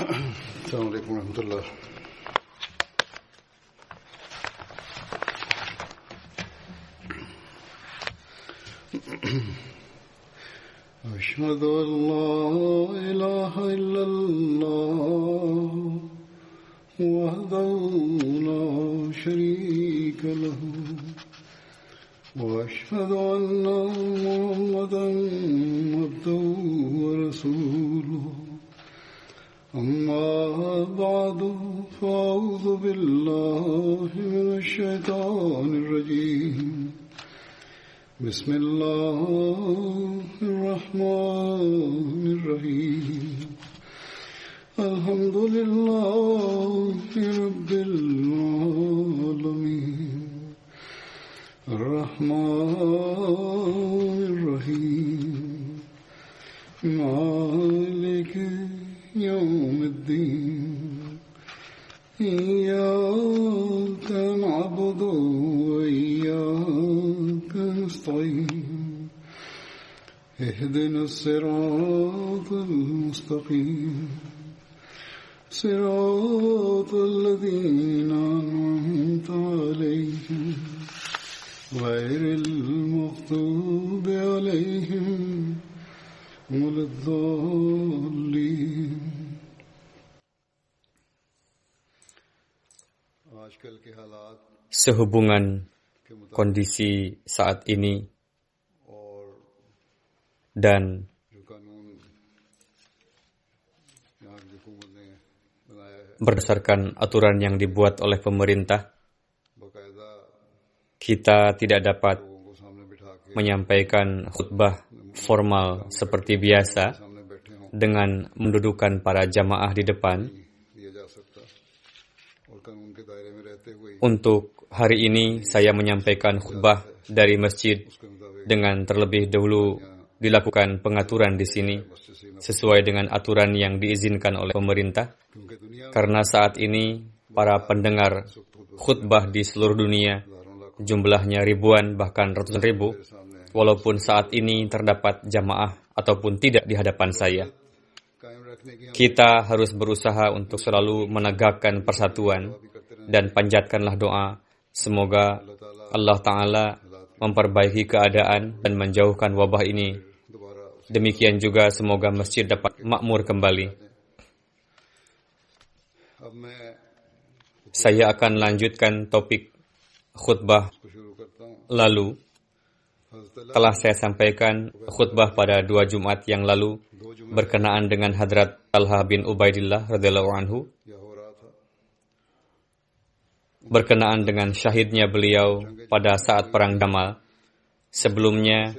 السلام عليكم ورحمة الله. أشهد أن لا إله إلا الله وحده لا شريك له وأشهد أن محمدا عبده ورسوله أما بعد فأعوذ بالله من الشيطان الرجيم بسم الله الرحمن الرحيم الحمد لله رب العالمين الرحمن الرحيم مالك يوم الدين إياك نعبد وإياك نستعين اهدنا الصراط المستقيم صراط الذين أنعمت عليهم غير المغضوب عليهم ولا الضالين. Sehubungan kondisi saat ini dan berdasarkan aturan yang dibuat oleh pemerintah, kita tidak dapat menyampaikan khutbah formal seperti biasa dengan mendudukan para jamaah di depan. Untuk hari ini saya menyampaikan khutbah dari masjid dengan terlebih dahulu dilakukan pengaturan di sini sesuai dengan aturan yang diizinkan oleh pemerintah, karena saat ini para pendengar khutbah di seluruh dunia jumlahnya ribuan bahkan ratusan ribu, walaupun saat ini terdapat jamaah ataupun tidak di hadapan saya. Kita harus berusaha untuk selalu menegakkan persatuan dan panjatkanlah doa semoga Allah Ta'ala memperbaiki keadaan dan menjauhkan wabah ini. Demikian juga semoga masjid dapat makmur kembali. Saya akan lanjutkan topik khutbah lalu. Telah saya sampaikan khutbah pada 2 Jumat yang lalu berkenaan dengan Hadrat Talha bin Ubaidillah radhiyallahu anhu, berkenaan dengan syahidnya beliau pada saat perang Jamal. Sebelumnya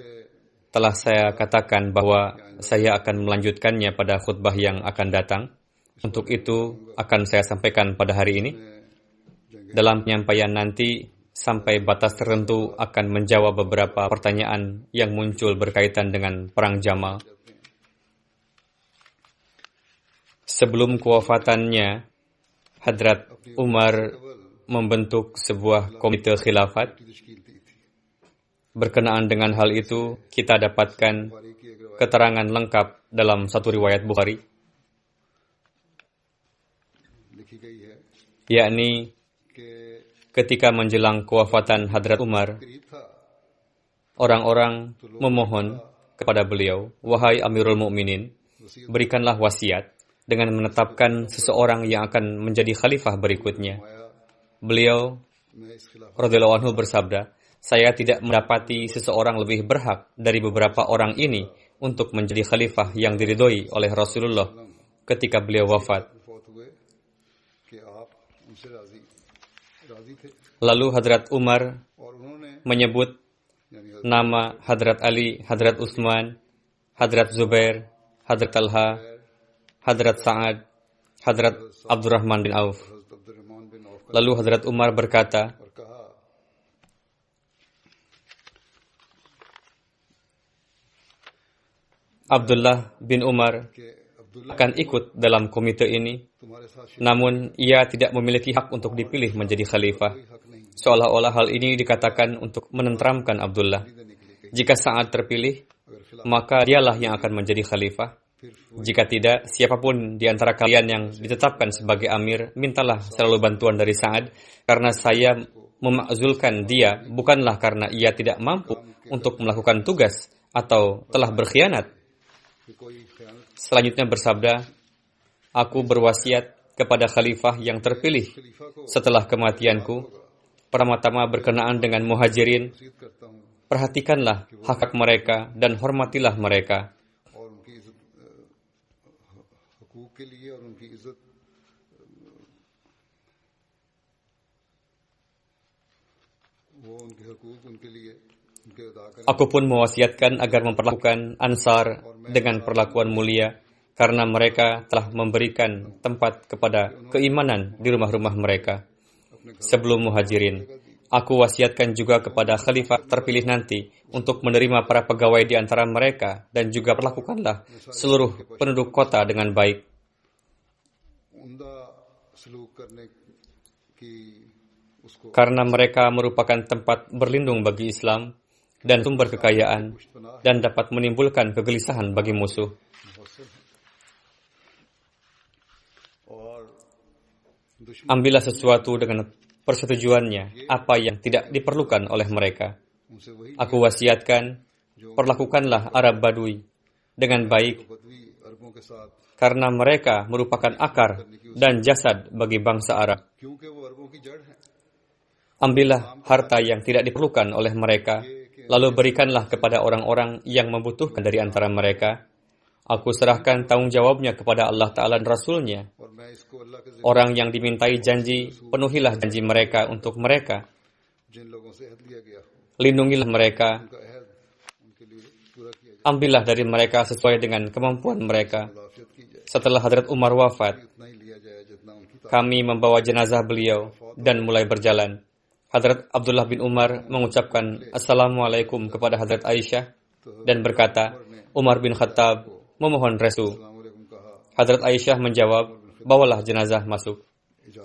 telah saya katakan bahwa saya akan melanjutkannya pada khutbah yang akan datang. Untuk itu akan saya sampaikan pada hari ini. Dalam penyampaian nanti sampai batas tertentu akan menjawab beberapa pertanyaan yang muncul berkaitan dengan perang Jamal. Sebelum kewafatannya, Hadrat Umar membentuk sebuah komite khilafat. Berkenaan dengan hal itu, kita dapatkan keterangan lengkap dalam satu riwayat Bukhari, yakni ketika menjelang kewafatan Hadrat Umar, orang-orang memohon kepada beliau, "Wahai Amirul Mukminin, berikanlah wasiat dengan menetapkan seseorang yang akan menjadi khalifah berikutnya." Beliau radhiyallahu anhu bersabda, "Saya tidak mendapati seseorang lebih berhak dari beberapa orang ini untuk menjadi khalifah yang diridhoi oleh Rasulullah ketika beliau wafat." Lalu Hadrat Umar menyebut nama Hadrat Ali, Hadrat Utsman, Hadrat Zubair, Hadrat Talha, Hadrat Sa'ad, Hadrat Abdurrahman bin Auf. Lalu Hadrat Umar berkata, Abdullah bin Umar akan ikut dalam komite ini, namun ia tidak memiliki hak untuk dipilih menjadi khalifah. Seolah-olah hal ini dikatakan untuk menenteramkan Abdullah. Jika Sa'ad terpilih, maka dialah yang akan menjadi khalifah. Jika tidak, siapapun di antara kalian yang ditetapkan sebagai amir, mintalah selalu bantuan dari Sa'ad, karena saya memakzulkan dia bukanlah karena ia tidak mampu untuk melakukan tugas atau telah berkhianat. Selanjutnya bersabda, aku berwasiat kepada khalifah yang terpilih setelah kematianku, pertama-tama berkenaan dengan muhajirin, perhatikanlah hak mereka dan hormatilah mereka. Aku pun mewasiatkan agar memperlakukan Ansar dengan perlakuan mulia, karena mereka telah memberikan tempat kepada keimanan di rumah-rumah mereka. Sebelum muhajirin, aku wasiatkan juga kepada khalifah terpilih nanti untuk menerima para pegawai di antara mereka dan juga perlakukanlah seluruh penduduk kota dengan baik. Karena mereka merupakan tempat berlindung bagi Islam dan sumber kekayaan dan dapat menimbulkan kegelisahan bagi musuh. Ambillah sesuatu dengan persetujuannya apa yang tidak diperlukan oleh mereka. Aku wasiatkan, perlakukanlah Arab Badui dengan baik, karena mereka merupakan akar dan jasad bagi bangsa Arab. Ambillah harta yang tidak diperlukan oleh mereka, lalu berikanlah kepada orang-orang yang membutuhkan dari antara mereka. Aku serahkan tanggung jawabnya kepada Allah Ta'ala dan Rasul-Nya. Orang yang dimintai janji, penuhilah janji mereka untuk mereka. Lindungilah mereka. Ambillah dari mereka sesuai dengan kemampuan mereka. Setelah Hadrat Umar wafat, kami membawa jenazah beliau dan mulai berjalan. Hadrat Abdullah bin Umar mengucapkan Assalamualaikum kepada Hadrat Aisyah dan berkata, Umar bin Khattab memohon restu. Hadrat Aisyah menjawab, bawalah jenazah masuk.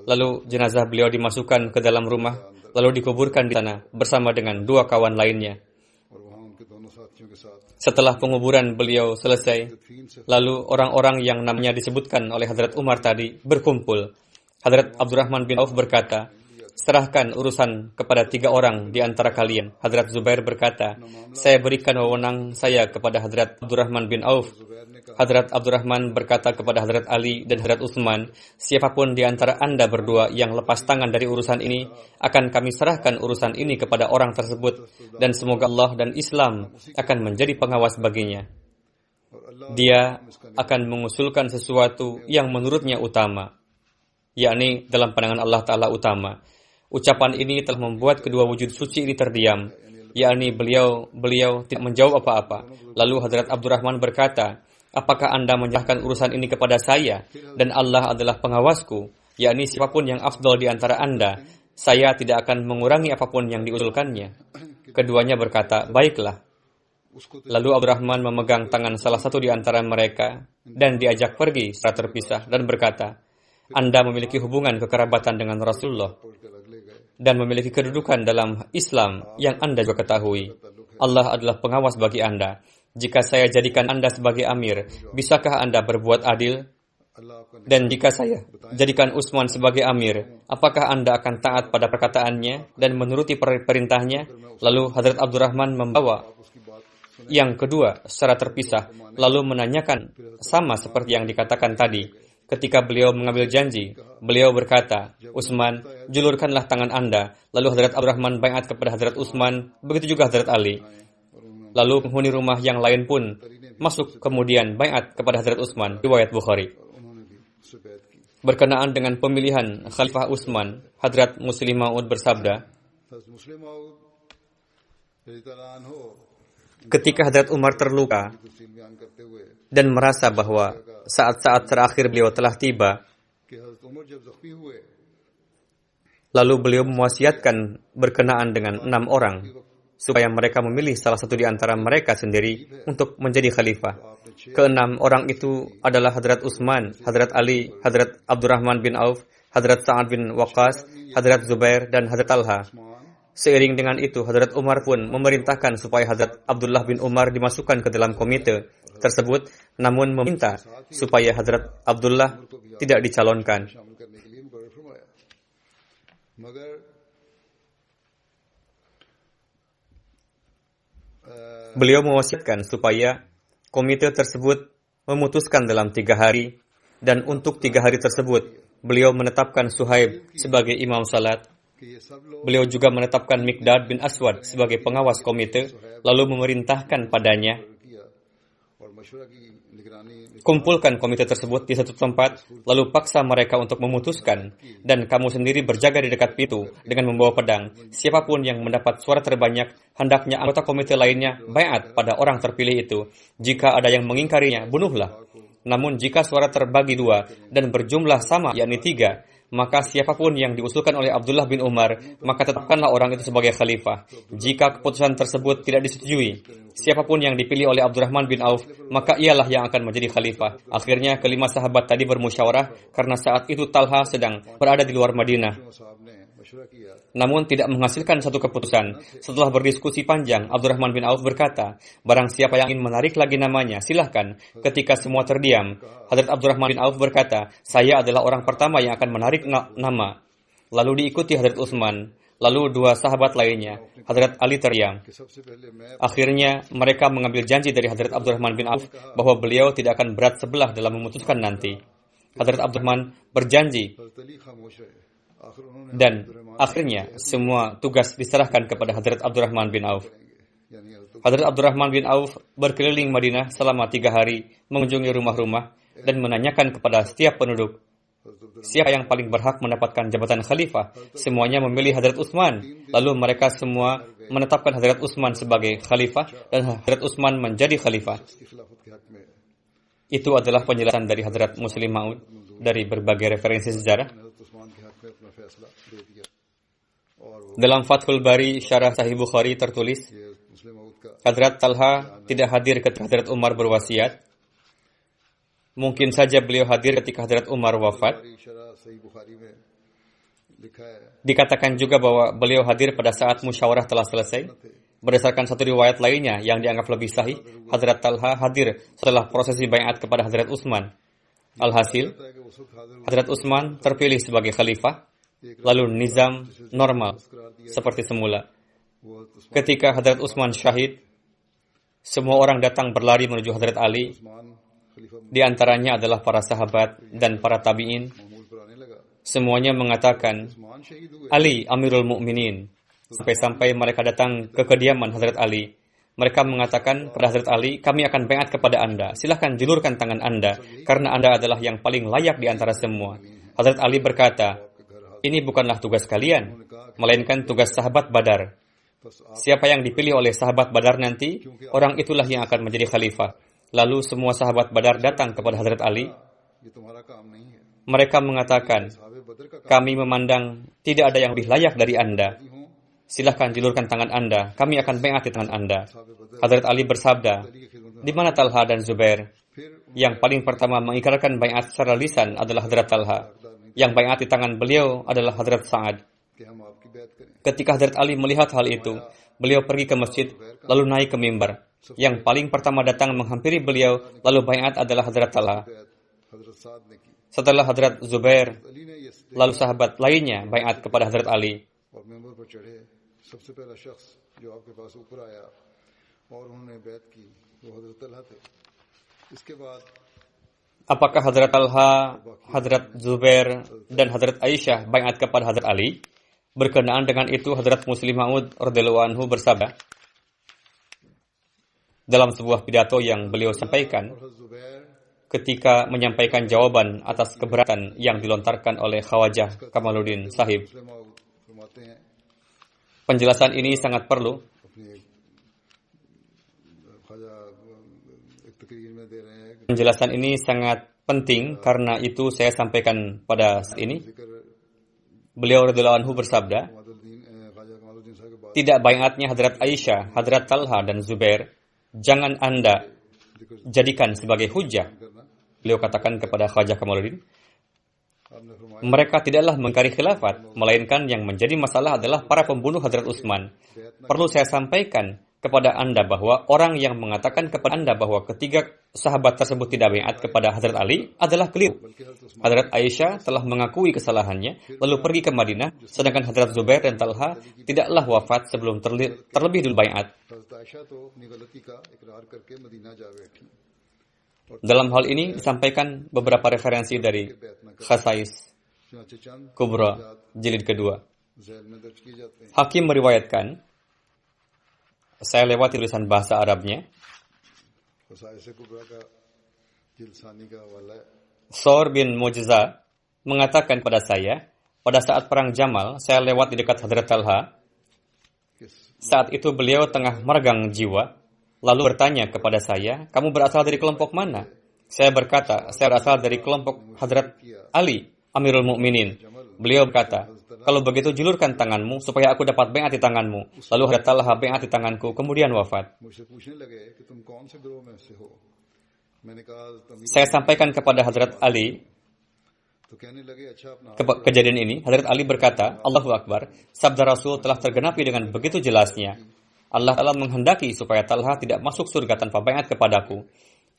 Lalu jenazah beliau dimasukkan ke dalam rumah, lalu dikuburkan di sana bersama dengan dua kawan lainnya. Setelah penguburan beliau selesai, lalu orang-orang yang namanya disebutkan oleh Hadrat Umar tadi berkumpul. Hadrat Abdurrahman bin Auf berkata, serahkan urusan kepada 3 orang di antara kalian. Hadrat Zubair berkata, saya berikan wewenang saya kepada Hadrat Abdurrahman bin Auf. Hadrat Abdurrahman berkata kepada Hadrat Ali dan Hadrat Utsman, siapapun di antara Anda berdua yang lepas tangan dari urusan ini, akan kami serahkan urusan ini kepada orang tersebut, dan semoga Allah dan Islam akan menjadi pengawas baginya. Dia akan mengusulkan sesuatu yang menurutnya utama, yakni dalam pandangan Allah Ta'ala utama. Ucapan ini telah membuat kedua wujud suci ini terdiam, yakni beliau tidak menjawab apa-apa. Lalu Hadrat Abdurrahman berkata, apakah Anda menyerahkan urusan ini kepada saya dan Allah adalah pengawasku, yakni siapapun yang afdal di antara Anda, saya tidak akan mengurangi apapun yang diusulkannya. Keduanya berkata, baiklah. Lalu Abdurrahman memegang tangan salah satu di antara mereka dan diajak pergi secara terpisah dan berkata, Anda memiliki hubungan kekerabatan dengan Rasulullah dan memiliki kedudukan dalam Islam yang Anda juga ketahui. Allah adalah pengawas bagi Anda. Jika saya jadikan Anda sebagai amir, bisakah Anda berbuat adil? Dan jika saya jadikan Utsman sebagai amir, apakah Anda akan taat pada perkataannya dan menuruti perintahnya? Lalu Hadrat Abdurrahman membawa yang kedua secara terpisah, lalu menanyakan sama seperti yang dikatakan tadi. Ketika beliau mengambil janji, beliau berkata, Utsman, julurkanlah tangan Anda. Lalu Hadrat Abdurrahman baiat kepada Hadrat Utsman, begitu juga Hadrat Ali. Lalu penghuni rumah yang lain pun masuk kemudian baiat kepada Hadrat Utsman, riwayat Bukhari. Berkenaan dengan pemilihan Khalifah Utsman, Hadrat Muslim Maud bersabda, ketika Hadrat Umar terluka dan merasa bahwa saat-saat terakhir beliau telah tiba, lalu beliau mewasiatkan berkenaan dengan 6 orang supaya mereka memilih salah satu di antara mereka sendiri untuk menjadi khalifah. Ke-6 orang itu adalah Hadrat Utsman, Hadrat Ali, Hadrat Abdurrahman bin Auf, Hadrat Sa'ad bin Waqqas, Hadrat Zubair, dan Hadrat Talha. Seiring dengan itu, Hadrat Umar pun memerintahkan supaya Hadrat Abdullah bin Umar dimasukkan ke dalam komite tersebut, namun meminta supaya Hazrat Abdullah tidak dicalonkan. Beliau mewasiatkan supaya komite tersebut memutuskan dalam 3 hari, dan untuk 3 hari tersebut, beliau menetapkan Suhaib sebagai imam salat. Beliau juga menetapkan Miqdad bin Aswad sebagai pengawas komite, lalu memerintahkan padanya, kumpulkan komite tersebut di satu tempat, lalu paksa mereka untuk memutuskan, dan kamu sendiri berjaga di dekat pintu dengan membawa pedang. Siapapun yang mendapat suara terbanyak, hendaknya anggota komite lainnya baiat pada orang terpilih itu. Jika ada yang mengingkarinya, bunuhlah. Namun jika suara terbagi 2 dan berjumlah sama, yakni 3, maka siapapun yang diusulkan oleh Abdullah bin Umar, maka tetapkanlah orang itu sebagai khalifah. Jika keputusan tersebut tidak disetujui, siapapun yang dipilih oleh Abdurrahman bin Auf, maka ialah yang akan menjadi khalifah. Akhirnya kelima sahabat tadi bermusyawarah karena saat itu Talha sedang berada di luar Madinah, namun tidak menghasilkan satu keputusan. Setelah berdiskusi panjang, Abdurrahman bin Auf berkata, barang siapa yang ingin menarik lagi namanya, silahkan. Ketika semua terdiam, Hadrat Abdurrahman bin Auf berkata, saya adalah orang pertama yang akan menarik nama. Lalu diikuti Hadrat Utsman, lalu 2 sahabat lainnya. Hadrat Ali terdiam. Akhirnya mereka mengambil janji dari Hadrat Abdurrahman bin Auf bahwa beliau tidak akan berat sebelah dalam memutuskan nanti. Hadrat Abdurrahman berjanji, dan akhirnya semua tugas diserahkan kepada Hadrat Abdurrahman bin Auf. Hadrat Abdurrahman bin Auf berkeliling Madinah selama 3 hari, mengunjungi rumah-rumah dan menanyakan kepada setiap penduduk, siapa yang paling berhak mendapatkan jabatan khalifah. Semuanya memilih Hadrat Utsman. Lalu mereka semua menetapkan Hadrat Utsman sebagai khalifah dan Hadrat Utsman menjadi khalifah. Itu adalah penjelasan dari Hadrat Muslim Maud dari berbagai referensi sejarah. Dalam Fathul Bari Syarah Sahih Bukhari tertulis, Hadrat Talha tidak hadir ketika Hadrat Umar berwasiat. Mungkin saja beliau hadir ketika Hadrat Umar wafat. Dikatakan juga bahwa beliau hadir pada saat musyawarah telah selesai. Berdasarkan satu riwayat lainnya yang dianggap lebih sahih, Hadrat Talha hadir setelah prosesi baiat kepada Hadrat Utsman. Alhasil, Hadrat Utsman terpilih sebagai khalifah, lalu nizam normal seperti semula. Ketika Hadrat Utsman syahid, semua orang datang berlari menuju Hadrat Ali. Di antaranya adalah para sahabat dan para tabi'in. Semuanya mengatakan, Ali Amirul Mukminin. Sampai-sampai mereka datang ke kediaman Hadrat Ali. Mereka mengatakan kepada Hadrat Ali, kami akan baiat kepada Anda. Silahkan julurkan tangan Anda, karena Anda adalah yang paling layak di antara semua. Hadrat Ali berkata, ini bukanlah tugas kalian, melainkan tugas sahabat Badar. Siapa yang dipilih oleh sahabat Badar nanti, orang itulah yang akan menjadi khalifah. Lalu semua sahabat Badar datang kepada Hadrat Ali. Mereka mengatakan, kami memandang tidak ada yang lebih layak dari Anda. Silahkan julurkan tangan Anda, kami akan baiat di tangan Anda. Hadrat Ali bersabda, di mana Talha dan Zubair? Yang paling pertama mengikrarkan baiat secara lisan adalah Hadrat Talha. Yang baiat di tangan beliau adalah Hadrat Sa'ad. Ketika Hadrat Ali melihat hal itu, beliau pergi ke masjid, lalu naik ke mimbar. Yang paling pertama datang menghampiri beliau, lalu baiat adalah Hadrat Talha. Setelah Hadrat Zubair, lalu sahabat lainnya baiat kepada Hadrat Ali. Apakah Hadrat Talha, Hadrat Zubair, dan Hadrat Aisyah baiat kepada Hadrat Ali? Berkenaan dengan itu, Hadrat Muslim Maud radhiyallahu anhu bersabda dalam sebuah pidato yang beliau sampaikan ketika menyampaikan jawaban atas keberatan yang dilontarkan oleh Khawajah Kamaluddin Sahib. Penjelasan ini sangat perlu. Penjelasan ini sangat penting, karena itu saya sampaikan pada saat ini. Beliau radhiyallahu anhu bersabda, tidak baiatnya Hadrat Aisyah, Hadrat Talha dan Zubair, jangan Anda jadikan sebagai hujah. Beliau katakan kepada Khawajah Kamaluddin, mereka tidaklah mengingkari khilafat, melainkan yang menjadi masalah adalah para pembunuh Hadrat Utsman. Perlu saya sampaikan kepada Anda bahwa orang yang mengatakan kepada Anda bahwa ketiga sahabat tersebut tidak baiat kepada Hazrat Ali adalah keliru. Hazrat Aisyah telah mengakui kesalahannya, lalu pergi ke Madinah, sedangkan Hazrat Zubair dan Talha tidaklah wafat sebelum terlebih dulu baiat. Dalam hal ini disampaikan beberapa referensi dari Khasais Kubra jilid kedua. Hakim meriwayatkan, saya lewati tulisan bahasa Arabnya. Thor bin Mujza mengatakan kepada saya, pada saat perang Jamal, saya lewat di dekat Hadrat Talha. Saat itu beliau tengah meregang jiwa, lalu bertanya kepada saya, kamu berasal dari kelompok mana? Saya berkata, saya berasal dari kelompok Hadrat Ali, Amirul Mukminin. Beliau berkata, kalau begitu julurkan tanganmu supaya aku dapat baiat di tanganmu. Lalu Hadrat Talha baiat di tanganku, kemudian wafat. Saya sampaikan kepada Hadrat Ali kejadian ini. Hadrat Ali berkata, Allahu Akbar, sabda Rasul telah tergenapi dengan begitu jelasnya. Allah Ta'ala menghendaki supaya Talha tidak masuk surga tanpa baiat kepadaku.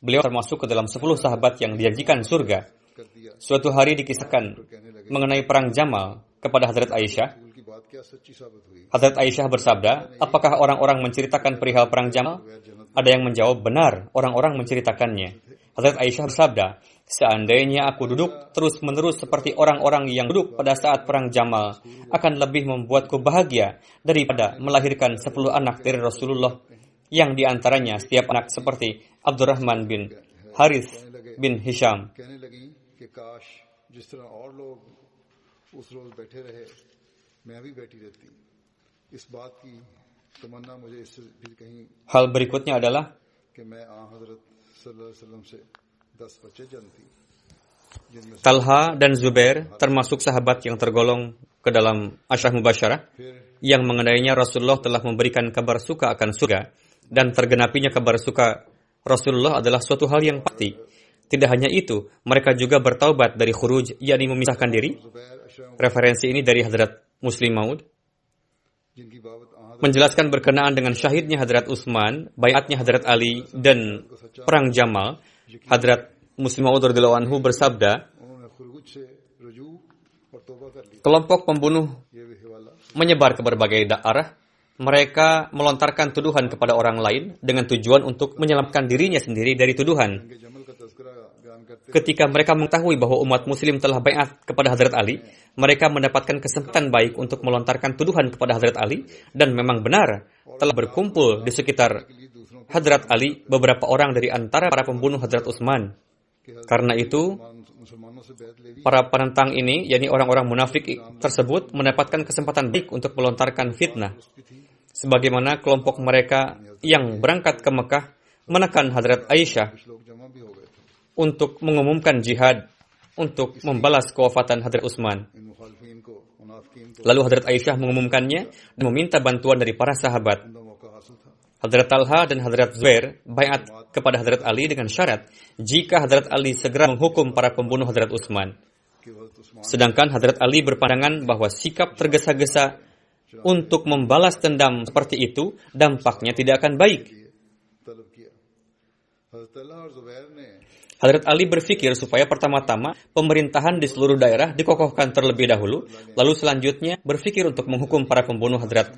Beliau termasuk ke dalam 10 sahabat yang dijanjikan surga. Suatu hari dikisahkan mengenai perang Jamal kepada Hadrat Aisyah. Hadrat Aisyah bersabda, apakah orang-orang menceritakan perihal perang Jamal? Ada yang menjawab, benar, orang-orang menceritakannya. Hadrat Aisyah bersabda, seandainya aku duduk terus-menerus seperti orang-orang yang duduk pada saat perang Jamal, akan lebih membuatku bahagia daripada melahirkan 10 anak dari Rasulullah, yang diantaranya setiap anak seperti Abdurrahman bin Harith bin Hisham. Hal berikutnya adalah Talha dan Zubair termasuk sahabat yang tergolong ke dalam Asyarah Mubasyarah yang mengenainya Rasulullah telah memberikan kabar suka akan surga, dan tergenapinya kabar suka Rasulullah adalah suatu hal yang pasti. Tidak hanya itu, mereka juga bertaubat dari khuruj, yakni memisahkan diri. Referensi ini dari Hadrat Muslim Maud menjelaskan berkenaan dengan syahidnya Hadrat Utsman, baiatnya Hadrat Ali, dan perang Jamal. Hadrat Muslim Maud radhiyallahu anhu bersabda, kelompok pembunuh menyebar ke berbagai daerah. Mereka melontarkan tuduhan kepada orang lain dengan tujuan untuk menyelamatkan dirinya sendiri dari tuduhan. Ketika mereka mengetahui bahwa umat muslim telah baiat kepada Hadrat Ali, mereka mendapatkan kesempatan baik untuk melontarkan tuduhan kepada Hadrat Ali, dan memang benar telah berkumpul di sekitar Hadrat Ali beberapa orang dari antara para pembunuh Hadrat Utsman. Karena itu, para penentang ini, yakni orang-orang munafik tersebut, mendapatkan kesempatan baik untuk melontarkan fitnah. Sebagaimana kelompok mereka yang berangkat ke Mekah menekan Hadrat Aisyah untuk mengumumkan jihad untuk membalas kewafatan Hadrat Utsman. Lalu Hadrat Aisyah mengumumkannya dan meminta bantuan dari para sahabat. Hadrat Talha dan Hadrat Zubair baiat kepada Hadrat Ali dengan syarat jika Hadrat Ali segera menghukum para pembunuh Hadrat Utsman. Sedangkan Hadrat Ali berpandangan bahwa sikap tergesa-gesa untuk membalas dendam seperti itu dampaknya tidak akan baik. Hadrat Ali berpikir supaya pertama-tama pemerintahan di seluruh daerah dikokohkan terlebih dahulu, lalu selanjutnya berpikir untuk menghukum para pembunuh Hadrat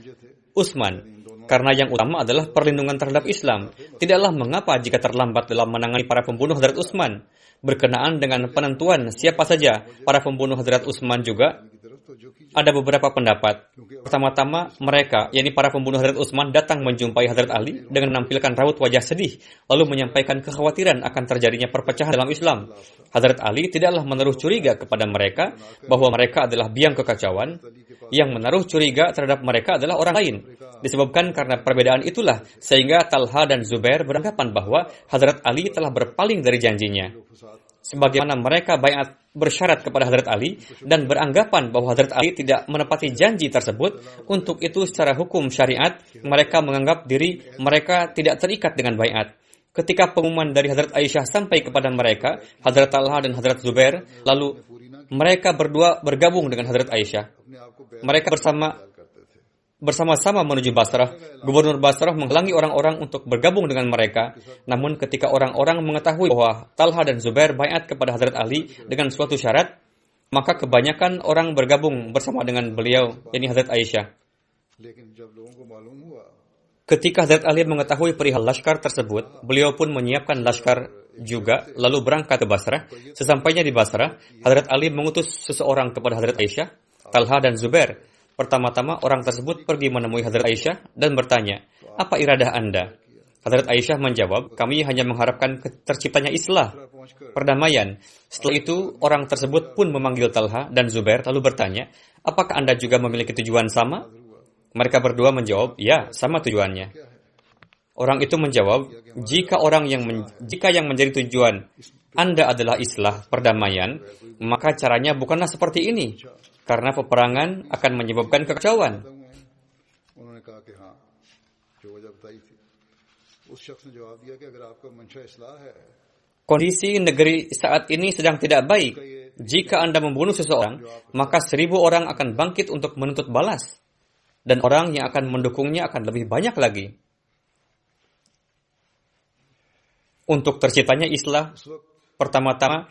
Utsman. Karena yang utama adalah perlindungan terhadap Islam. Tidaklah mengapa jika terlambat dalam menangani para pembunuh Hadrat Utsman. Berkenaan dengan penentuan siapa saja para pembunuh Hadrat Utsman juga ada beberapa pendapat. Pertama-tama mereka, yakni para pembunuh Hadrat Utsman, datang menjumpai Hadrat Ali dengan menampilkan raut wajah sedih, lalu menyampaikan kekhawatiran akan terjadinya perpecahan dalam Islam. Hadrat Ali tidaklah menaruh curiga kepada mereka bahwa mereka adalah biang kekacauan. Yang menaruh curiga terhadap mereka adalah orang lain. Disebabkan karena perbedaan itulah sehingga Talha dan Zubair beranggapan bahwa Hadrat Ali telah berpaling dari janjinya. Sebagaimana mereka baiat bersyarat kepada Hadrat Ali dan beranggapan bahwa Hadrat Ali tidak menepati janji tersebut, untuk itu secara hukum syariat mereka menganggap diri mereka tidak terikat dengan baiat. Ketika pengumuman dari Hadrat Aisyah sampai kepada mereka, Hadrat Talha dan Hadrat Zubair, lalu mereka berdua bergabung dengan Hadrat Aisyah. Mereka bersama bersama-sama menuju Basrah. Gubernur Basrah menghalangi orang-orang untuk bergabung dengan mereka. Namun ketika orang-orang mengetahui bahwa Talha dan Zubair baiat kepada Hazrat Ali dengan suatu syarat, maka kebanyakan orang bergabung bersama dengan beliau, yakni Hazrat Aisyah. Ketika Hazrat Ali mengetahui perihal laskar tersebut, beliau pun menyiapkan laskar juga, lalu berangkat ke Basrah. Sesampainya di Basrah, Hazrat Ali mengutus seseorang kepada Hazrat Aisyah, Talha dan Zubair. Pertama-tama orang tersebut pergi menemui Hazrat Aisyah dan bertanya, "Apa iradah Anda?" Hazrat Aisyah menjawab, "Kami hanya mengharapkan terciptanya islah, perdamaian." Setelah itu, orang tersebut pun memanggil Talha dan Zubair lalu bertanya, "Apakah Anda juga memiliki tujuan sama?" Mereka berdua menjawab, "Ya, sama tujuannya." Orang itu menjawab, jika yang menjadi tujuan Anda adalah islah, perdamaian, maka caranya bukanlah seperti ini, karena peperangan akan menyebabkan kekacauan." Kondisi negeri saat ini sedang tidak baik. Jika Anda membunuh seseorang, maka 1000 orang akan bangkit untuk menuntut balas. Dan orang yang akan mendukungnya akan lebih banyak lagi. Untuk terciptanya islah, pertama-tama,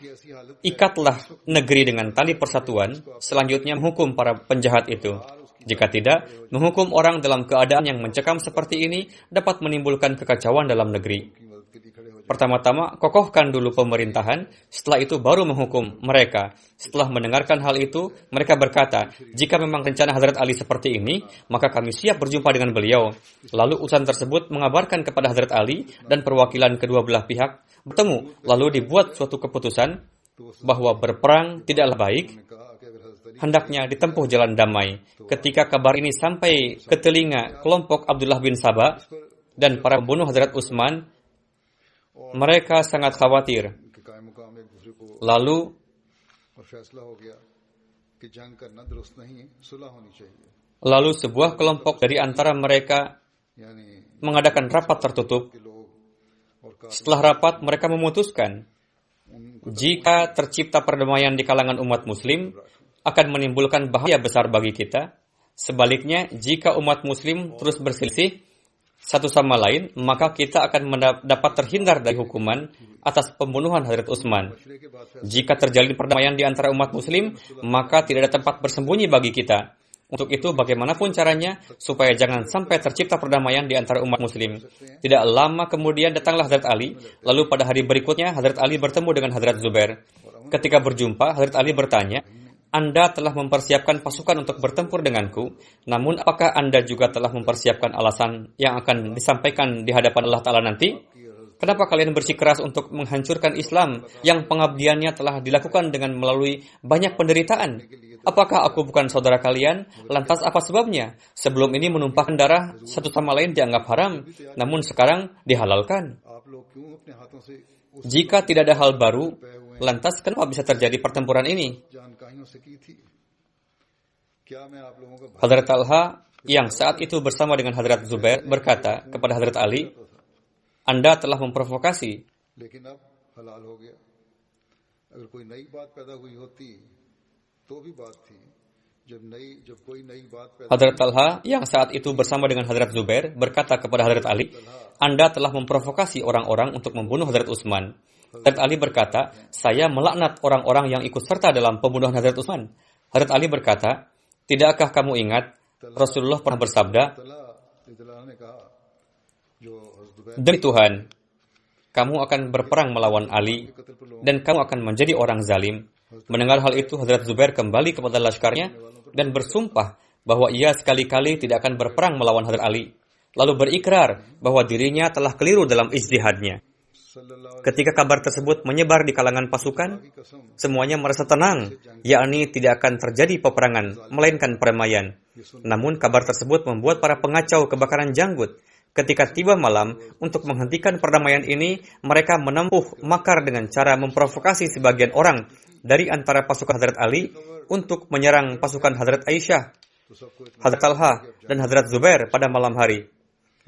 ikatlah negeri dengan tali persatuan, selanjutnya menghukum para penjahat itu. Jika tidak, menghukum orang dalam keadaan yang mencekam seperti ini dapat menimbulkan kekacauan dalam negeri. Pertama-tama, kokohkan dulu pemerintahan, setelah itu baru menghukum mereka. Setelah mendengarkan hal itu, mereka berkata, "Jika memang rencana Hazrat Ali seperti ini, maka kami siap berjumpa dengan beliau." Lalu utusan tersebut mengabarkan kepada Hazrat Ali dan perwakilan kedua belah pihak bertemu. Lalu dibuat suatu keputusan bahwa berperang tidaklah baik, hendaknya ditempuh jalan damai. Ketika kabar ini sampai ke telinga kelompok Abdullah bin Sabah dan para pembunuh Hazrat Utsman, mereka sangat khawatir. Lalu sebuah kelompok dari antara mereka mengadakan rapat tertutup. Setelah rapat, mereka memutuskan, jika tercipta perdamaian di kalangan umat muslim, akan menimbulkan bahaya besar bagi kita. Sebaliknya, jika umat muslim terus berselisih satu sama lain, maka kita akan dapat terhindar dari hukuman atas pembunuhan Hazrat Utsman. Jika terjalin perdamaian di antara umat muslim, maka tidak ada tempat bersembunyi bagi kita. Untuk itu, bagaimanapun caranya, supaya jangan sampai tercipta perdamaian di antara umat muslim. Tidak lama kemudian datanglah Hazrat Ali, lalu pada hari berikutnya Hazrat Ali bertemu dengan Hazrat Zubair. Ketika berjumpa, Hazrat Ali bertanya, "Anda telah mempersiapkan pasukan untuk bertempur denganku, namun apakah Anda juga telah mempersiapkan alasan yang akan disampaikan di hadapan Allah Ta'ala nanti? Kenapa kalian bersikeras untuk menghancurkan Islam yang pengabdiannya telah dilakukan dengan melalui banyak penderitaan? Apakah aku bukan saudara kalian? Lantas apa sebabnya? Sebelum ini menumpahkan darah satu sama lain dianggap haram, namun sekarang dihalalkan. Jika tidak ada hal baru, lantas kenapa bisa terjadi pertempuran ini?" Hazrat Talha yang saat itu bersama dengan Hazrat Zubair berkata kepada Hazrat Ali, "Anda telah memprovokasi." Hazrat Talha yang saat itu bersama dengan Hazrat Zubair berkata kepada Hazrat Ali, "Anda telah memprovokasi orang-orang untuk membunuh Hazrat Utsman." Hazrat Ali berkata, "Saya melaknat orang-orang yang ikut serta dalam pembunuhan Hazrat Utsman." Hazrat Ali berkata, "Tidakkah kamu ingat Rasulullah pernah bersabda, 'Demi Tuhan, kamu akan berperang melawan Ali dan kamu akan menjadi orang zalim.'" Mendengar hal itu, Hazrat Zubair kembali kepada laskarnya dan bersumpah bahwa ia sekali-kali tidak akan berperang melawan Hazrat Ali. Lalu berikrar bahwa dirinya telah keliru dalam ijtihadnya. Ketika kabar tersebut menyebar di kalangan pasukan, semuanya merasa tenang, yakni tidak akan terjadi peperangan, melainkan perdamaian. Namun kabar tersebut membuat para pengacau kebakaran janggut. Ketika tiba malam, untuk menghentikan perdamaian ini, mereka menempuh makar dengan cara memprovokasi sebagian orang dari antara pasukan Hazrat Ali untuk menyerang pasukan Hazrat Aisyah, Hazrat Talha, dan Hazrat Zubair pada malam hari.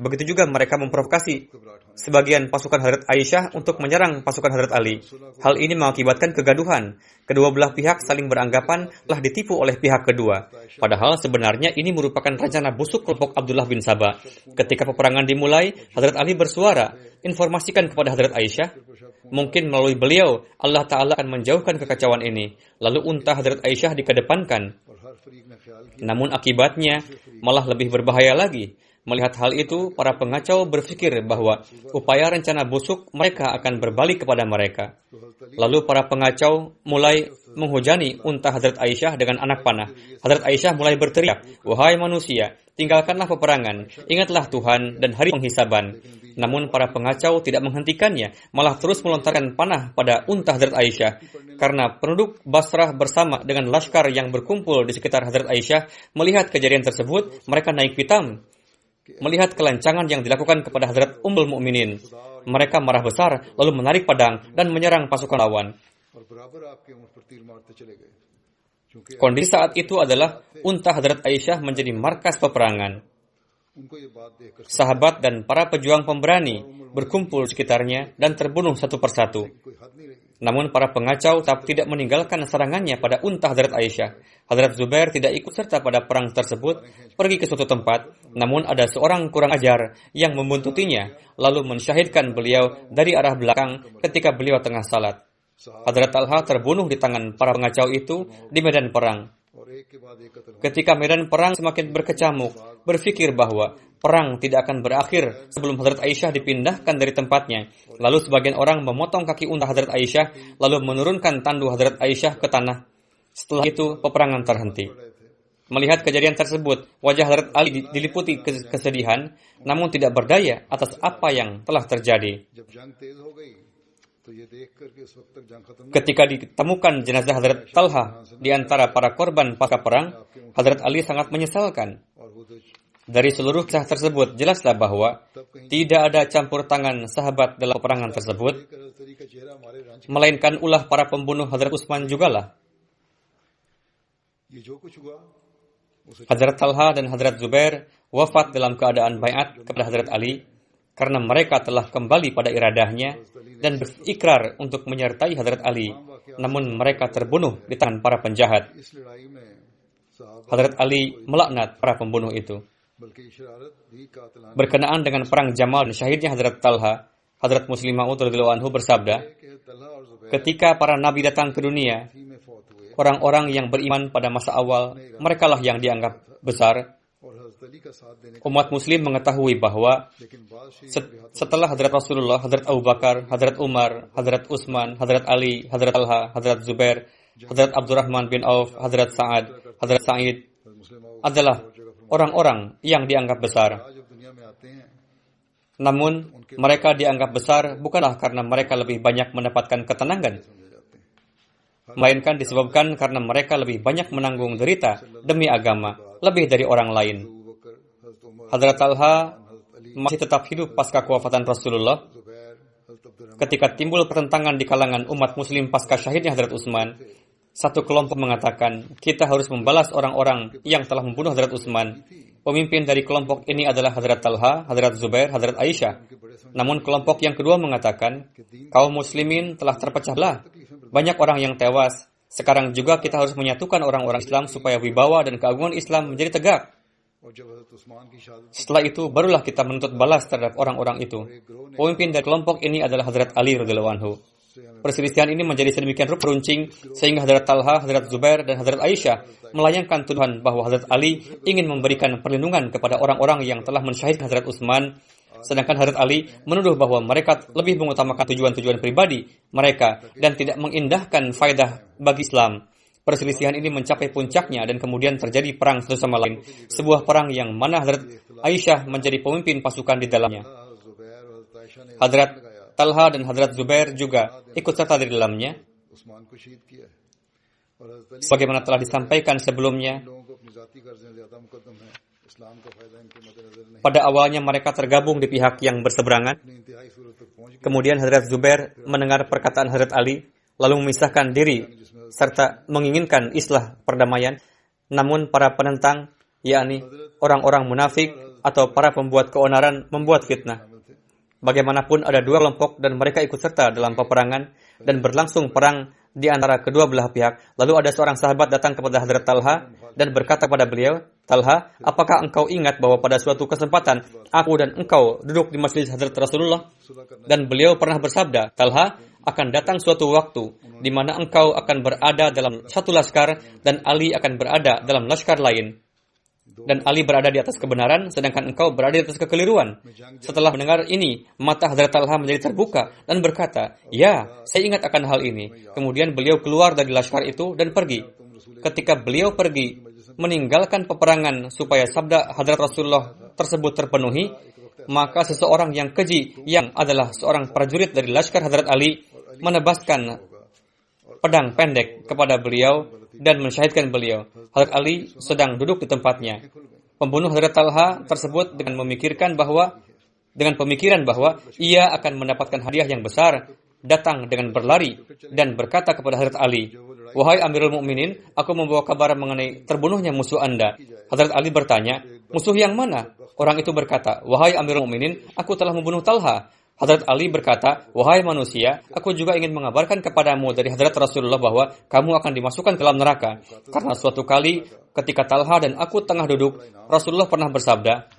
Begitu juga mereka memprovokasi sebagian pasukan Hadrat Aisyah untuk menyerang pasukan Hadrat Ali. Hal ini mengakibatkan kegaduhan. Kedua belah pihak saling beranggapan telah ditipu oleh pihak kedua. Padahal sebenarnya ini merupakan rencana busuk kelompok Abdullah bin Sabah. Ketika peperangan dimulai, Hadrat Ali bersuara, informasikan kepada Hadrat Aisyah, mungkin melalui beliau, Allah Ta'ala akan menjauhkan kekacauan ini. Lalu unta Hadrat Aisyah dikedepankan. Namun akibatnya malah lebih berbahaya lagi. Melihat hal itu, para pengacau berpikir bahwa upaya rencana busuk mereka akan berbalik kepada mereka. Lalu para pengacau mulai menghujani unta Hadrat Aisyah dengan anak panah. Hadrat Aisyah mulai berteriak, "Wahai manusia, tinggalkanlah peperangan, ingatlah Tuhan dan hari penghisaban." Namun para pengacau tidak menghentikannya, malah terus melontarkan panah pada unta Hadrat Aisyah. Karena penduduk Basrah bersama dengan laskar yang berkumpul di sekitar Hadrat Aisyah melihat kejadian tersebut, mereka naik pitam. Melihat kelancangan yang dilakukan kepada Hadrat Ummul Mukminin, mereka marah besar, lalu menarik pedang dan menyerang pasukan lawan. Kondisi saat itu adalah unta Hadrat Aisyah menjadi markas peperangan. Sahabat dan para pejuang pemberani berkumpul di sekitarnya dan terbunuh satu persatu. Namun para pengacau tidak meninggalkan serangannya pada unta Hadrat Aisyah. Hadrat Zubair tidak ikut serta pada perang tersebut, pergi ke suatu tempat, namun ada seorang kurang ajar yang membuntutinya, lalu mensyahidkan beliau dari arah belakang ketika beliau tengah salat. Hadrat Talha terbunuh di tangan para pengacau itu di medan perang. Ketika medan perang semakin berkecamuk, berpikir bahwa perang tidak akan berakhir sebelum Hadrat Aisyah dipindahkan dari tempatnya. Lalu sebagian orang memotong kaki unta Hadrat Aisyah, lalu menurunkan tandu Hadrat Aisyah ke tanah. Setelah itu, peperangan terhenti. Melihat kejadian tersebut, wajah Hadrat Ali diliputi kesedihan, namun tidak berdaya atas apa yang telah terjadi. Ketika ditemukan jenazah Hadrat Talha di antara para korban pasca perang, Hadrat Ali sangat menyesalkan. Dari seluruh kisah tersebut, jelaslah bahwa tidak ada campur tangan sahabat dalam peperangan tersebut, melainkan ulah para pembunuh Hadrat Utsman jugalah. Hadrat Talha dan Hadrat Zubair wafat dalam keadaan baiat kepada Hadrat Ali karena mereka telah kembali pada iradahnya dan berikrar untuk menyertai Hadrat Ali, namun mereka terbunuh di tangan para penjahat. Hadrat Ali melaknat para pembunuh itu. Berkenaan dengan perang Jamal dan syahidnya Hadrat Talha, Hadrat Muslim Maud radhiyallahu anhu bersabda, ketika para nabi datang ke dunia, orang-orang yang beriman pada masa awal, merekalah yang dianggap besar. Umat muslim mengetahui bahwa setelah Hadrat Rasulullah, Hadrat Abu Bakar, Hadrat Umar, Hadrat Utsman, Hadrat Ali, Hadrat Talha, Hadrat Zubair, Hadrat Abdurrahman bin Auf, Hadrat Sa'ad, Hadrat Sa'id adalah orang-orang yang dianggap besar. Namun, mereka dianggap besar bukanlah karena mereka lebih banyak mendapatkan ketenangan, melainkan disebabkan karena mereka lebih banyak menanggung derita demi agama, lebih dari orang lain. Hadrat Talha masih tetap hidup pasca kewafatan Rasulullah. Ketika timbul pertentangan di kalangan umat muslim pasca syahidnya Hadrat Utsman, satu kelompok mengatakan, kita harus membalas orang-orang yang telah membunuh Hadrat Utsman. Pemimpin dari kelompok ini adalah Hadrat Talha, Hadrat Zubair, Hadrat Aisyah. Namun kelompok yang kedua mengatakan, kaum muslimin telah terpecah belah. Banyak orang yang tewas. Sekarang juga kita harus menyatukan orang-orang Islam supaya wibawa dan keagungan Islam menjadi tegak. Setelah itu, barulah kita menuntut balas terhadap orang-orang itu. Pemimpin dari kelompok ini adalah Hadrat Ali radhiyallahu anhu. Perselisihan ini menjadi sedemikian runcing sehingga Hadrat Talha, Hadrat Zubair, dan Hadrat Aisyah melayangkan tuduhan bahwa Hadrat Ali ingin memberikan perlindungan kepada orang-orang yang telah mensyahidkan Hadrat Utsman, sedangkan Hadrat Ali menuduh bahwa mereka lebih mengutamakan tujuan-tujuan pribadi mereka dan tidak mengindahkan faedah bagi Islam. Perselisihan ini mencapai puncaknya dan kemudian terjadi perang satu sama lain, sebuah perang yang mana Hadrat Aisyah menjadi pemimpin pasukan di dalamnya. Hadrat Talha dan Hadrat Zubair juga ikut serta di dalamnya. Sebagaimana telah disampaikan sebelumnya, pada awalnya mereka tergabung di pihak yang berseberangan. Kemudian Hadrat Zubair mendengar perkataan Hadrat Ali, lalu memisahkan diri serta menginginkan islah perdamaian. Namun para penentang, yakni orang-orang munafik, atau para pembuat keonaran membuat fitnah. Bagaimanapun ada dua kelompok dan mereka ikut serta dalam peperangan dan berlangsung perang di antara kedua belah pihak. Lalu ada seorang sahabat datang kepada Hadrat Talha dan berkata kepada beliau, "Talha, apakah engkau ingat bahwa pada suatu kesempatan aku dan engkau duduk di masjid Hadrat Rasulullah? Dan beliau pernah bersabda, Talha, akan datang suatu waktu di mana engkau akan berada dalam satu laskar dan Ali akan berada dalam laskar lain. Dan Ali berada di atas kebenaran, sedangkan engkau berada di atas kekeliruan." Setelah mendengar ini, mata Hadrat Talha menjadi terbuka dan berkata, "Ya, saya ingat akan hal ini." Kemudian beliau keluar dari laskar itu dan pergi. Ketika beliau pergi, meninggalkan peperangan supaya sabda Hadrat Rasulullah tersebut terpenuhi, maka seseorang yang keji, yang adalah seorang prajurit dari laskar Hadrat Ali, menebaskan pedang pendek kepada beliau dan mensyahidkan beliau. Hadrat Ali sedang duduk di tempatnya. Pembunuh Hadrat Talha tersebut dengan pemikiran bahwa ia akan mendapatkan hadiah yang besar, datang dengan berlari dan berkata kepada Hadrat Ali, "Wahai Amirul Mukminin, aku membawa kabar mengenai terbunuhnya musuh Anda." Hadrat Ali bertanya, "Musuh yang mana?" Orang itu berkata, "Wahai Amirul Mukminin, aku telah membunuh Talha." Hadrat Ali berkata, "Wahai manusia, aku juga ingin mengabarkan kepadamu dari Hadrat Rasulullah bahwa kamu akan dimasukkan ke dalam neraka. Karena suatu kali ketika Talha dan aku tengah duduk, Rasulullah pernah bersabda,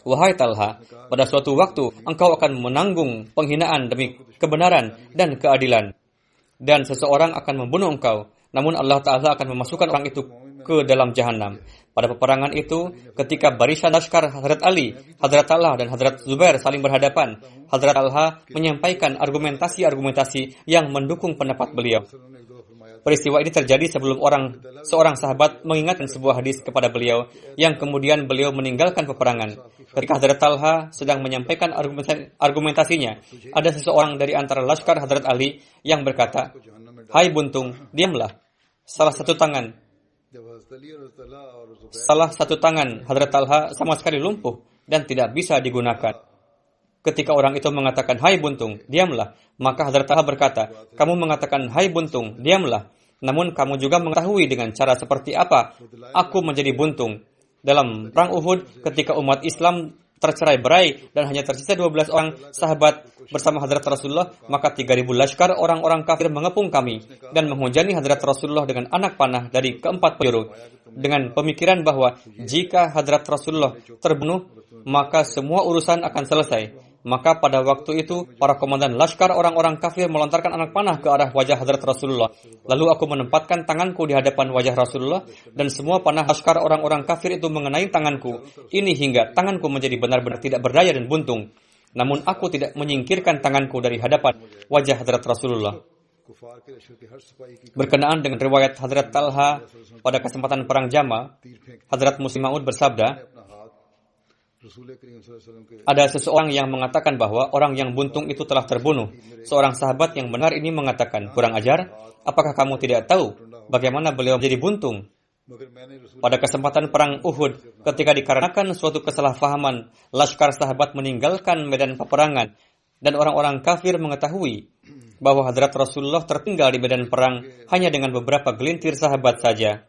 'Wahai Talha, pada suatu waktu engkau akan menanggung penghinaan demi kebenaran dan keadilan. Dan seseorang akan membunuh engkau. Namun Allah Ta'ala akan memasukkan orang itu ke dalam jahanam.' Pada peperangan itu, ketika barisan laskar Hadrat Ali, Hadrat Talha dan Hadrat Zubair saling berhadapan, Hadrat Talha menyampaikan argumentasi yang mendukung pendapat beliau. Peristiwa ini terjadi sebelum seorang sahabat mengingatkan sebuah hadis kepada beliau, yang kemudian beliau meninggalkan peperangan. Ketika Hadrat Talha sedang menyampaikan argumentasinya, ada seseorang dari antara laskar Hadrat Ali yang berkata, "Hai buntung, diamlah." Salah satu tangan Hadrat Talha sama sekali lumpuh dan tidak bisa digunakan. Ketika orang itu mengatakan, "Hai buntung, diamlah," maka Hadrat Talha berkata, "Kamu mengatakan, 'Hai buntung, diamlah,' namun kamu juga mengetahui dengan cara seperti apa aku menjadi buntung." Dalam perang Uhud, ketika umat Islam tercerai-berai dan hanya tersisa 12 orang sahabat bersama Hadrat Rasulullah, maka 3.000 laskar orang-orang kafir mengepung kami dan menghujani Hadrat Rasulullah dengan anak panah dari keempat penjuru, dengan pemikiran bahwa jika Hadrat Rasulullah terbunuh, maka semua urusan akan selesai. Maka pada waktu itu, para komandan laskar orang-orang kafir melontarkan anak panah ke arah wajah Hadrat Rasulullah. Lalu aku menempatkan tanganku di hadapan wajah Rasulullah, dan semua panah laskar orang-orang kafir itu mengenai tanganku. Ini hingga tanganku menjadi benar-benar tidak berdaya dan buntung. Namun aku tidak menyingkirkan tanganku dari hadapan wajah Hadrat Rasulullah. Berkenaan dengan riwayat Hadrat Talha pada kesempatan perang Jama, Hadrat Muslim Maud bersabda, ada seseorang yang mengatakan bahwa orang yang buntung itu telah terbunuh. Seorang sahabat yang benar ini mengatakan, "Kurang ajar, apakah kamu tidak tahu bagaimana beliau menjadi buntung?" Pada kesempatan perang Uhud, ketika dikarenakan suatu kesalahpahaman, laskar sahabat meninggalkan medan peperangan, dan orang-orang kafir mengetahui bahwa Hadrat Rasulullah tertinggal di medan perang hanya dengan beberapa gelintir sahabat saja.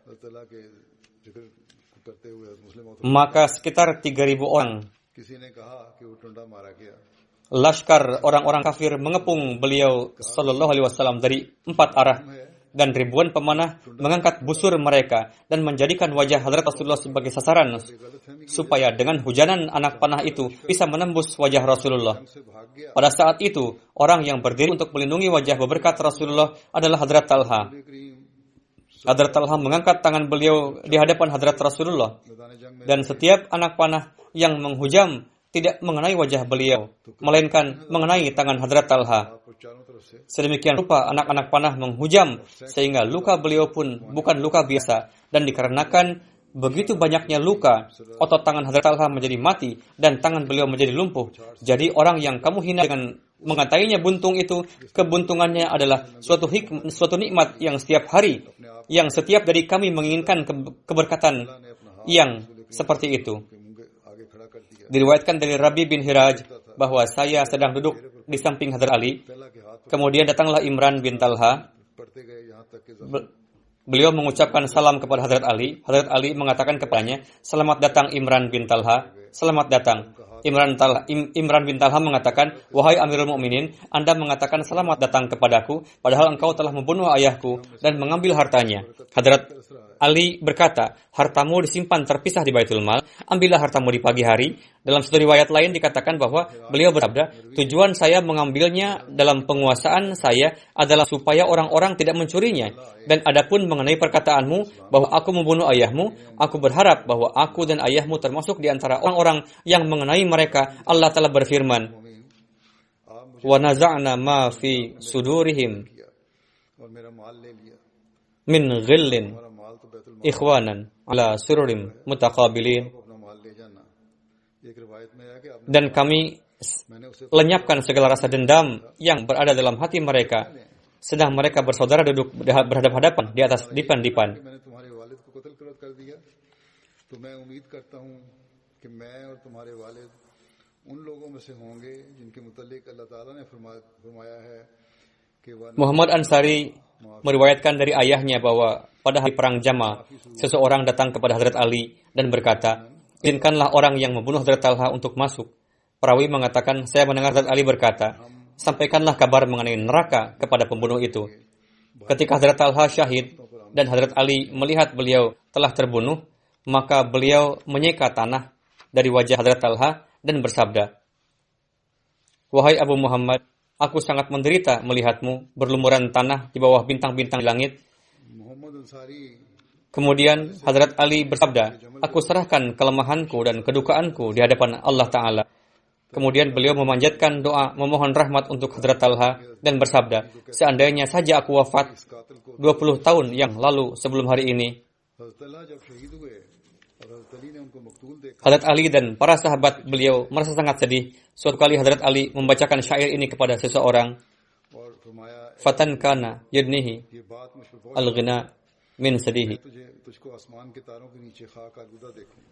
Maka sekitar 3.000 orang laskar orang-orang kafir mengepung beliau Sallallahu Alaihi Wasallam dari 4 arah, dan ribuan pemanah mengangkat busur mereka dan menjadikan wajah Hadrat Rasulullah sebagai sasaran supaya dengan hujanan anak panah itu bisa menembus wajah Rasulullah. Pada saat itu, orang yang berdiri untuk melindungi wajah beberkat Rasulullah adalah Hadrat Talha. Hadrat Talha mengangkat tangan beliau di hadapan Hadrat Rasulullah, dan setiap anak panah yang menghujam tidak mengenai wajah beliau, melainkan mengenai tangan Hadrat Talha. Sedemikian rupa anak-anak panah menghujam sehingga luka beliau pun bukan luka biasa, dan dikarenakan begitu banyaknya luka, otot tangan Hadrat Talha menjadi mati dan tangan beliau menjadi lumpuh. Jadi orang yang kamu hina dengan mengatakannya buntung itu, kebuntungannya adalah suatu nikmat yang setiap hari, yang setiap dari kami menginginkan keberkatan yang seperti itu. Diriwayatkan dari Rabi bin Hiraj bahwa saya sedang duduk di samping Hadrat Ali. Kemudian datanglah Imran bin Talha. Beliau mengucapkan salam kepada Hadrat Ali. Hadrat Ali mengatakan kepadanya, "Selamat datang Imran bin Talha." selamat datang. Imran bin Talha mengatakan, wahai Amirul Mukminin, Anda mengatakan selamat datang kepadaku, padahal engkau telah membunuh ayahku dan mengambil hartanya. Hadrat Ali berkata, hartamu disimpan terpisah di Baitul Mal, ambillah hartamu di pagi hari. Dalam satu riwayat lain dikatakan bahwa beliau bersabda, tujuan saya mengambilnya dalam penguasaan saya adalah supaya orang-orang tidak mencurinya. Dan adapun mengenai perkataanmu bahwa aku membunuh ayahmu, aku berharap bahwa aku dan ayahmu termasuk di antara orang-orang yang mengenai mereka. Allah telah berfirman, wa naza'na ma fi sudurihim min ghillin ikhwanan ala sururim mutaqabilin. Dan kami lenyapkan segala rasa dendam yang berada dalam hati mereka, sedang mereka bersaudara duduk berhadapan-hadapan di atas dipan-dipan. Muhammad Ansari meriwayatkan dari ayahnya bahwa pada hari perang Jamal, seseorang datang kepada Hadrat Ali dan berkata, izinkanlah orang yang membunuh Hadrat Talha untuk masuk. Perawi mengatakan, saya mendengar Hadrat Ali berkata, sampaikanlah kabar mengenai neraka kepada pembunuh itu. Ketika Hadrat Talha syahid dan Hadrat Ali melihat beliau telah terbunuh, maka beliau menyeka tanah dari wajah Hadrat Talha dan bersabda, wahai Abu Muhammad, aku sangat menderita melihatmu berlumuran tanah di bawah bintang-bintang di langit. Kemudian Hadrat Ali bersabda, aku serahkan kelemahanku dan kedukaanku di hadapan Allah Ta'ala. Kemudian beliau memanjatkan doa memohon rahmat untuk Hadrat Talha dan bersabda, seandainya saja aku wafat 20 tahun yang lalu sebelum hari ini. Hadrat Ali dan para sahabat beliau merasa sangat sedih. Suatu kali Hadrat Ali membacakan syair ini kepada seseorang. Fatan kana yudnihi al-ghina min sadihi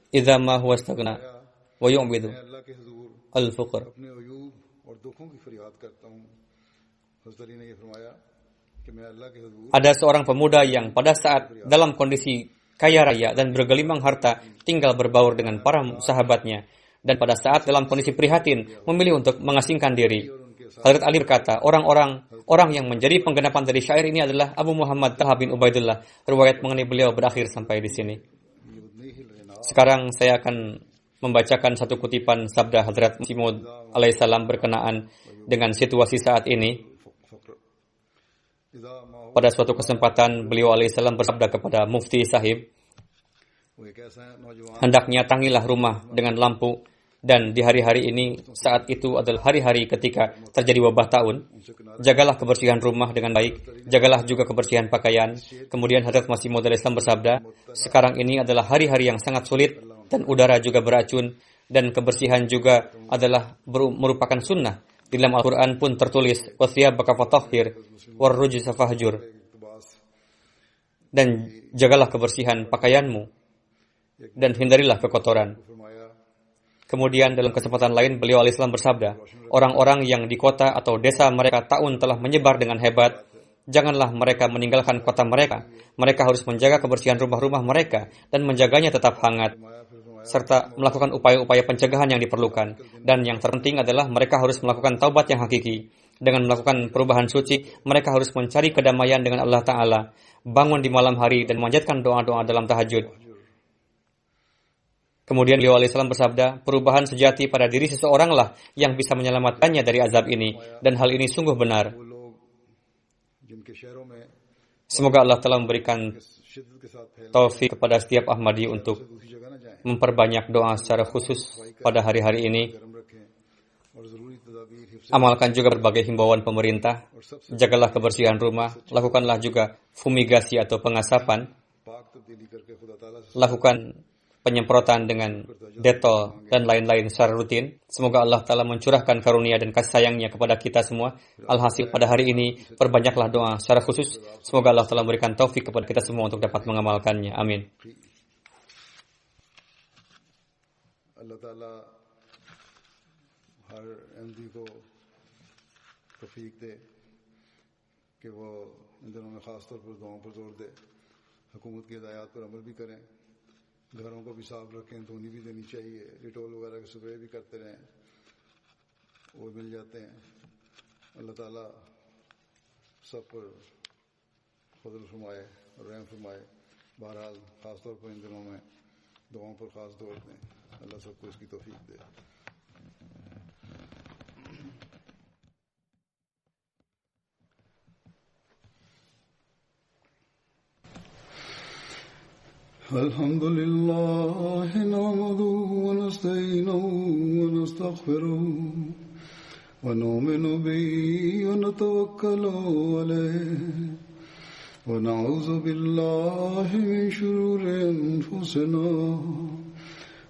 idza ma huwa istaghna wa yu'bidu al-fuqr. Ada seorang pemuda yang pada saat dalam kondisi kaya raya dan bergelimang harta tinggal berbaur dengan para sahabatnya, dan pada saat dalam kondisi prihatin memilih untuk mengasingkan diri. Hadrat Ali berkata, orang yang menjadi penggenapan dari syair ini adalah Abu Muhammad Talha bin Ubaidullah. Riwayat mengenai beliau berakhir sampai di sini. Sekarang saya akan membacakan satu kutipan sabda Hadrat Masih Maud alaihissalam berkenaan dengan situasi saat ini. Pada suatu kesempatan beliau alaihissalam bersabda kepada Mufti Sahib, hendaknya tangilah rumah dengan lampu, dan di hari-hari ini saat itu adalah hari-hari ketika terjadi wabah taun. Jagalah kebersihan rumah dengan baik, jagalah juga kebersihan pakaian. Kemudian Hadrat Masih Maud alaihissalam bersabda, sekarang ini adalah hari-hari yang sangat sulit dan udara juga beracun, dan kebersihan juga adalah merupakan sunnah. Di dalam Al-Quran pun tertulis, wathiyabaka fatahhir warrujza fahjur, dan jagalah kebersihan pakaianmu dan hindarilah kekotoran. Kemudian dalam kesempatan lain beliau alaihissalam bersabda, orang-orang yang di kota atau desa mereka taun telah menyebar dengan hebat, janganlah mereka meninggalkan kota mereka. Mereka harus menjaga kebersihan rumah-rumah mereka dan menjaganya tetap hangat, serta melakukan upaya-upaya pencegahan yang diperlukan. Dan yang terpenting adalah mereka harus melakukan taubat yang hakiki. Dengan melakukan perubahan suci, mereka harus mencari kedamaian dengan Allah Ta'ala, bangun di malam hari dan memanjatkan doa-doa dalam tahajud. Kemudian beliau alaihissalam bersabda, perubahan sejati pada diri seseoranglah yang bisa menyelamatkannya dari azab ini, dan hal ini sungguh benar. Semoga Allah telah memberikan taufik kepada setiap Ahmadi untuk memperbanyak doa secara khusus pada hari-hari ini. Amalkan juga berbagai himbauan pemerintah, jagalah kebersihan rumah, lakukanlah juga fumigasi atau pengasapan, lakukan penyemprotan dengan detol dan lain-lain secara rutin. Semoga Allah Ta'ala mencurahkan karunia dan kasih sayangnya kepada kita semua. Alhasil pada hari ini perbanyaklah doa secara khusus. Semoga Allah Ta'ala memberikan taufik kepada kita semua untuk dapat mengamalkannya. Amin. Allah Ta'ala har MD ko taufik de कि वो इन दिनों में खास तौर पर दुआओं पर जोर दे, हुकूमत की हिदायत पर अमल भी करें घरों को भी साफ रखें, धोनी भी देनी चाहिए, डिटोल वगैरह की स्प्रे भी करते रहें, वो मिल जाते हैं। अल्लाह ताला सब पर फजल फरमाए और रहम फरमाए। बहरहाल खासतौर पर इन दिनों में दुआओं पर खास दौर दें, अल्लाह सबको इसकी तौफीक दे। अल्हम्दुलिल्लाह नहमदुहु व नस्तईनुहु व नस्तगफिरुहु व नु'मिनु बिही व नतवक्कलु अलैहि व नऊज़ु बिल्लाहि मिन शुरूरि अनफुसिना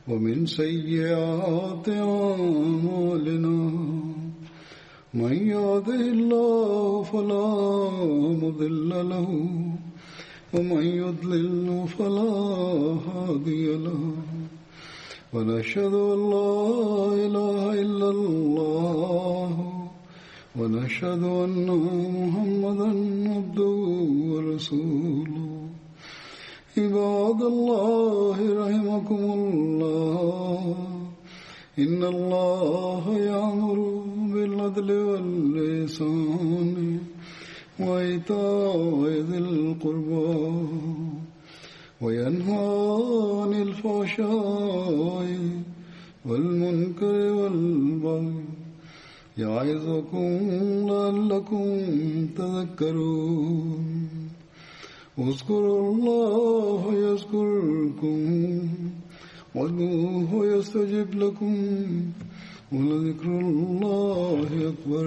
व मिन सय्यिआति अअमालिना मन यहदिहिल्लाहु फला मुदिल्ल लहु ومن يضلل فلا هادي له ونشهد أن لا إله إلا الله ونشهد أن محمدا عبده ورسوله عباد الله رحمكم الله إن الله يأمر بالعدل والإحسان وإيتاء ذي القربى وينهى عن الفحشاء والمنكر والبغي يعظكم لعلكم تذكرون اذكروا الله يذكركم وادعوه يستجب لكم ولذكر الله أكبر